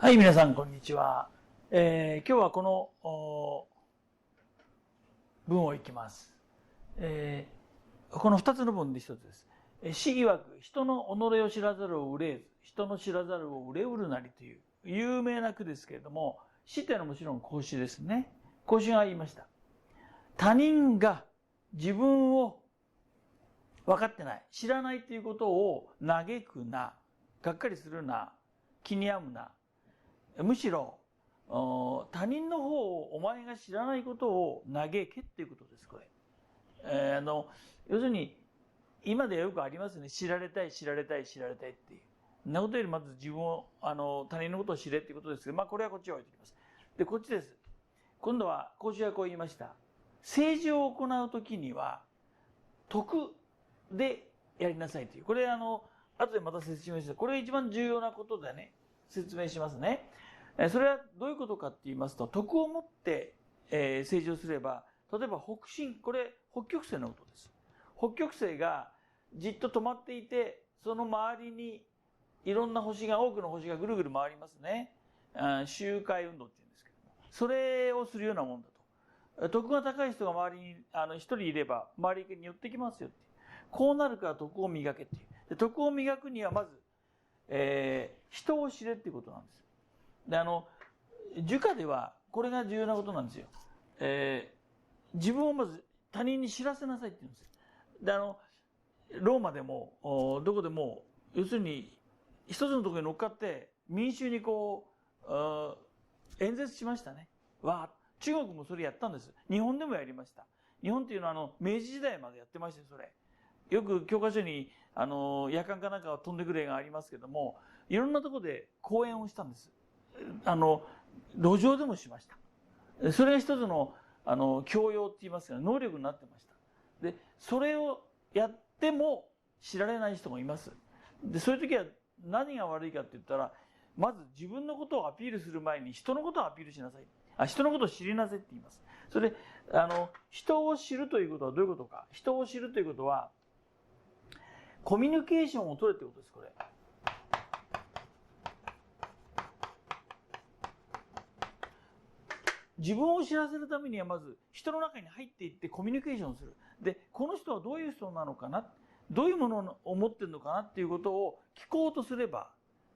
はい、皆さん、こんにちは。今日はこの文をいきます。この二つの文で一つです。詩曰く、人の己を知らざるを憂えず、人の知らざるを憂うるなりという有名な句ですけれども、詩っていうのはもちろん孔子ですね。孔子が言いました。他人が自分を分かってない、知らないということを嘆くな、がっかりするな、気に病むな。むしろ他人の方をお前が知らないことを嘆けっていうことです、これ。要するに今でよくありますね。知られたい知られたい知られたいっていう。そんなことよりまず自分を他人のことを知れっていうことですけど、これはこっちを置いてきます。で、こっちです。今度は孔子はこう言いました。政治を行うときには徳でやりなさいという。これ後でまた説明します。これが一番重要なことでね、説明しますね。それはどういうことかって言いますと、徳を持って、政治をすれば、例えば北進、これ北極星のことです。北極星がじっと止まっていて、その周りにいろんな星が、多くの星がぐるぐる回りますね。周回運動って言うんですけども、それをするようなもんだと。徳が高い人が周りに一人いれば、周りに寄ってきますよっていう。こうなるから徳を磨けっていう。で、徳を磨くにはまず、人を知れっていうことなんです。で、儒家ではこれが重要なことなんですよ。自分をまず他人に知らせなさいって言うんですよ。で、ローマでもどこでも要するに一つのところに乗っかって民衆にこう演説しましたね。中国もそれやったんです。日本でもやりました。日本っていうのは明治時代までやってましたよ、それ。よく教科書に夜間かなんか飛んでくる絵がありますけども、いろんなところで講演をしたんです。路上でもしました。それが一つの教養って言いますか、能力になってました。で、それをやっても知られない人もいます。で、そういう時は何が悪いかって言ったら、まず自分のことをアピールする前に人のことをアピールしなさい。人のことを知りなさいって言います。それで、人を知るということはどういうことか。人を知るということは、コミュニケーションを取れってことです、これ。自分を知らせるためにはまず人の中に入っていってコミュニケーションする。で、この人はどういう人なのかな、どういうものを持ってるのかなっていうことを聞こうとすれば、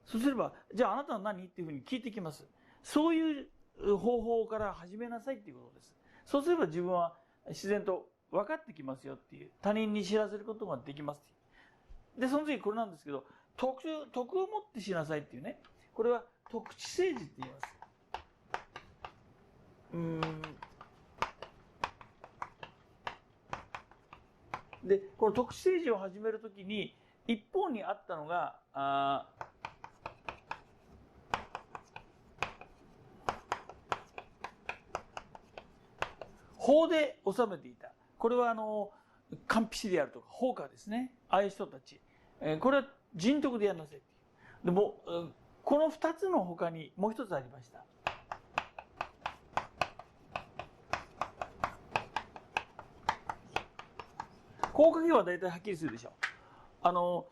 そうすれば、じゃああなたは何っていうふうに聞いてきます。そういう方法から始めなさいっていうことです。そうすれば自分は自然と分かってきますよっていう、他人に知らせることができますっていう。で、その次これなんですけど、徳を持ってしなさいっていうね。これは徳知政治って言います。で、この徳知政治を始めるときに、一方にあったのが、法で治めていた。これは官費士であるとか、法家ですね。ああいう人たち。これは人徳でやんなさいっていう。でも、この二つの他にもう一つありました。法かけは大体はっきりするでしょう。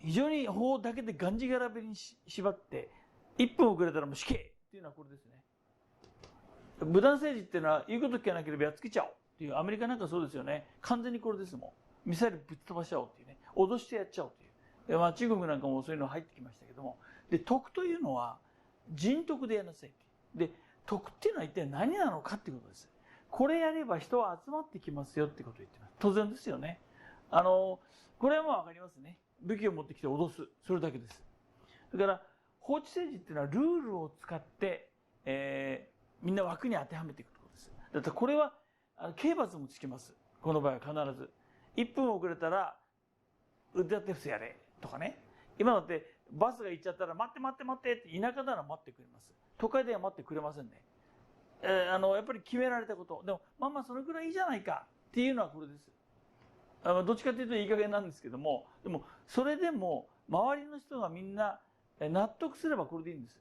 非常に法だけでがんじがらめに縛って、1分遅れたらもう死刑っていうのはこれですね。無断政治っていうのは言うこと聞かなければやっつけちゃおうっていう、アメリカなんかそうですよね。完全にこれですもん。ミサイルぶっ飛ばしちゃおうっていうね。脅してやっちゃおうという。で、中国なんかもそういうの入ってきましたけども。で、徳というのは人徳でやんなさいって。で、徳っていうのは一体何なのかっていうことです。これやれば人は集まってきますよってことを言ってます。当然ですよね。これはわかりますね。武器を持ってきて脅す。それだけです。それから、法治政治っていうのはルールを使って、みんな枠に当てはめていくことです。だってこれは、刑罰もつきます。この場合は必ず。1分遅れたら、腕立て伏せやれ。とかね。今だって、バスが行っちゃったら、待って待って待ってって、田舎なら待ってくれます。都会では待ってくれませんね。やっぱり決められたこと。でも、それぐらいいいじゃないかっていうのはこれです。どっちかというといい加減なんですけども、でも、それでも、周りの人がみんな納得すればこれでいいんです。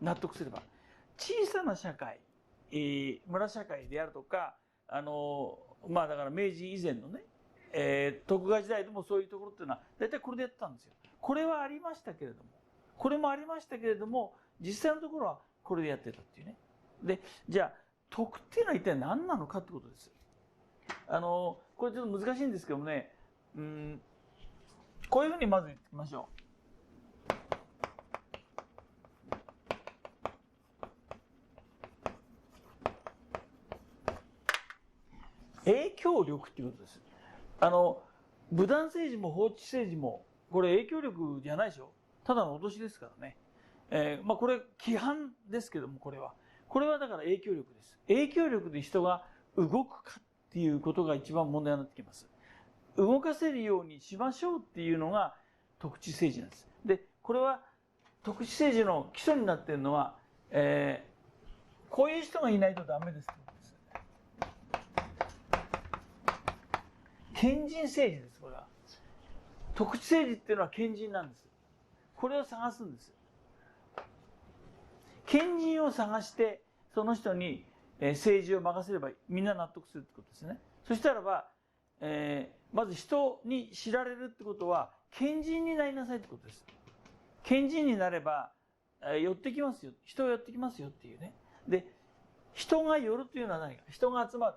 納得すれば。小さな社会、村社会であるとか、だから明治以前のね、徳川時代でもそういうところっていうのは、大体これでやってたんですよ。これはありましたけれども、これもありましたけれども、実際のところはこれでやってたっていうね。で、じゃあ、徳っていうのは一体何なのかってことです。これちょっと難しいんですけどもね、こういうふうにまず言ってみましょう。影響力っていうことです。武断政治も法治政治も、これ影響力じゃないでしょ。ただの脅しですからね。これ規範ですけども、これはだから影響力です。影響力で人が動くかっていうことが一番問題になってきます。動かせるようにしましょうっていうのが徳地政治なんです。で、これは徳地政治の基礎になっているのは、こういう人がいないとダメですってことです。賢人政治です、これは。徳地政治っていうのは賢人なんです。これを探すんです。賢人を探して、その人に政治を任せればみんな納得するってことですね。そしたらば、まず人に知られるってことは、賢人になりなさいってことです。賢人になれば、寄ってきますよ。人が寄ってきますよっていうね。で、人が寄るというのは何か。人が集まる。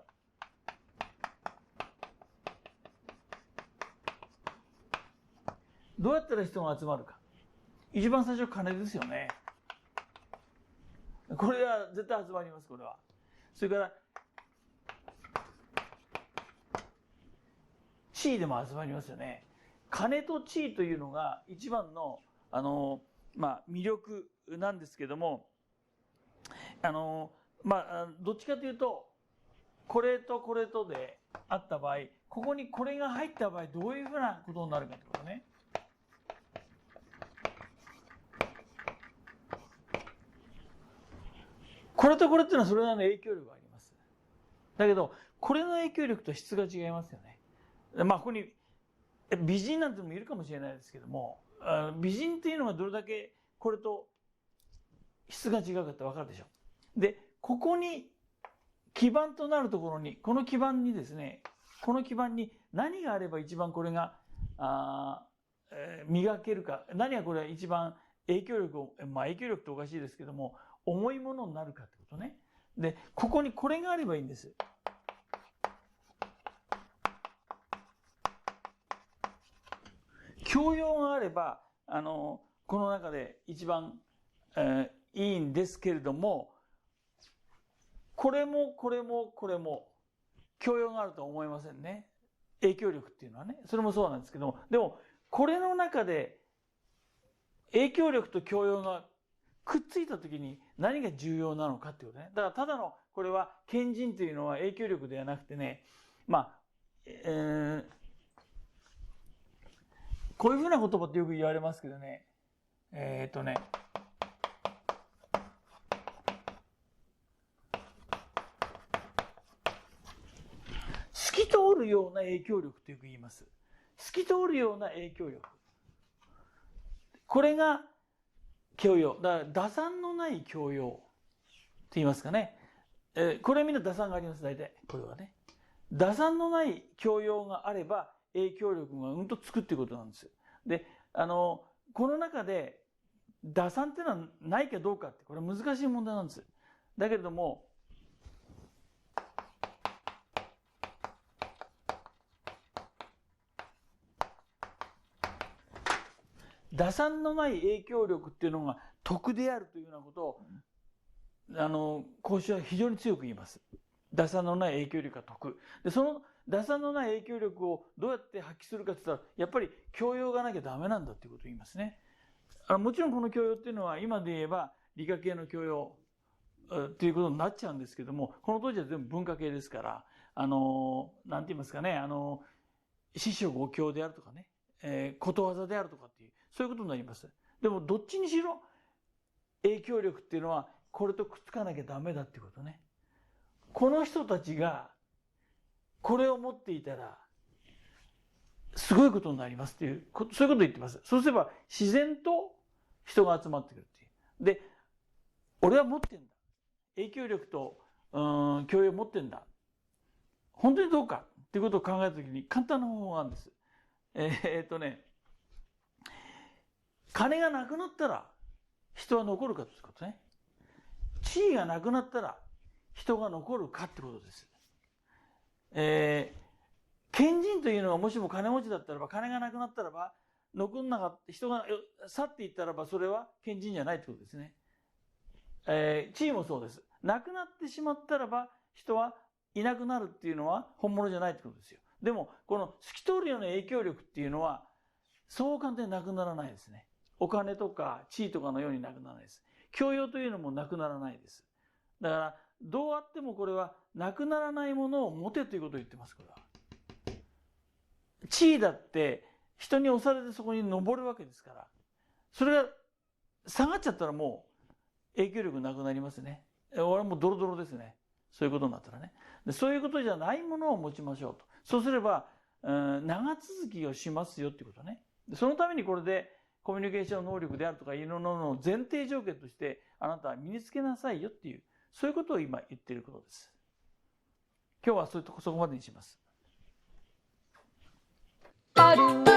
どうやったら人が集まるか。一番最初金ですよね。これは絶対集まります、これは。それから、地位でも集まりますよね。金と地位というのが一番の、魅力なんですけども、どっちかというと、これとこれとであった場合、ここにこれが入った場合、どういうふうなことになるかってことね。これとこれっていうのはそれなりの影響力があります。だけど、これの影響力と質が違いますよね。ここに美人なんてのもいるかもしれないですけども、美人っていうのがどれだけこれと質が違うかって分かるでしょ。で、ここに基盤となるところに、この基盤にですね、この基盤に何があれば一番これが磨けるか、何がこれは一番影響力を、影響力っておかしいですけども、重いものになるかってことね。で、ここにこれがあればいいんです。教養があれば、この中で一番、いいんですけれども、これもこれもこれも教養があるとは思いませんね。影響力っていうのはね。それもそうなんですけども、でも、これの中で影響力と教養がくっついたときに何が重要なのかっていうことね。だからただの、これは賢人というのは影響力ではなくてね、こういうふうな言葉ってよく言われますけどね。透き通るような影響力とよく言います。透き通るような影響力。これが教養。だから打算のない教養って言いますかね。これみんな打算があります、大体。これはね。打算のない教養があれば影響力がうんとつくっていうことなんです。で、この中で打算っていうのはないかどうかって、これ難しい問題なんです。だけれども、打算のない影響力っていうのが徳であるというようなことを、孔子は非常に強く言います。打算のない影響力が徳。で、その打算のない影響力をどうやって発揮するかって言ったら、やっぱり教養がなきゃダメなんだっていうことを言いますね。もちろんこの教養っていうのは今で言えば理科系の教養っていうことになっちゃうんですけども、この当時は全部文化系ですから、なんて言いますかね、師匠五教であるとかね、ことわざであるとかっていう、そういうことになります。でもどっちにしろ影響力っていうのはこれとくっつかなきゃダメだっていうことね。この人たちがこれを持っていたらすごいことになりますっていう、そういうことを言ってます。そうすれば自然と人が集まってくるっていう。で、俺は持ってんだ。影響力と教養を持ってんだ。本当にどうかっていうことを考えたときに簡単な方法があるんです。金がなくなったら人は残るかということね。地位がなくなったら人が残るかってことです。賢人というのがもしも金持ちだったらば、金がなくなったらば、残んなかった、人が去っていったらば、それは賢人じゃないってことですね。地位もそうです。なくなってしまったらば、人はいなくなるっていうのは本物じゃないってことですよ。でも、この透き通るような影響力っていうのは、そう簡単になくならないですね。お金とか地位とかのようになくならないです。教養というのもなくならないです。だから、どうあってもこれは、なくならないものを持てということを言ってます、これは。地位だって、人に押されてそこに登るわけですから、それが下がっちゃったらもう影響力なくなりますね。俺はもうドロドロですね。そういうことになったらね。でそういうことじゃないものを持ちましょうと。そうすれば、長続きをしますよっていうことね。でそのためにこれでコミュニケーション能力であるとかいうのの前提条件としてあなたは身につけなさいよっていう、そういうことを今言っていることです。今日はそこまでにします。ある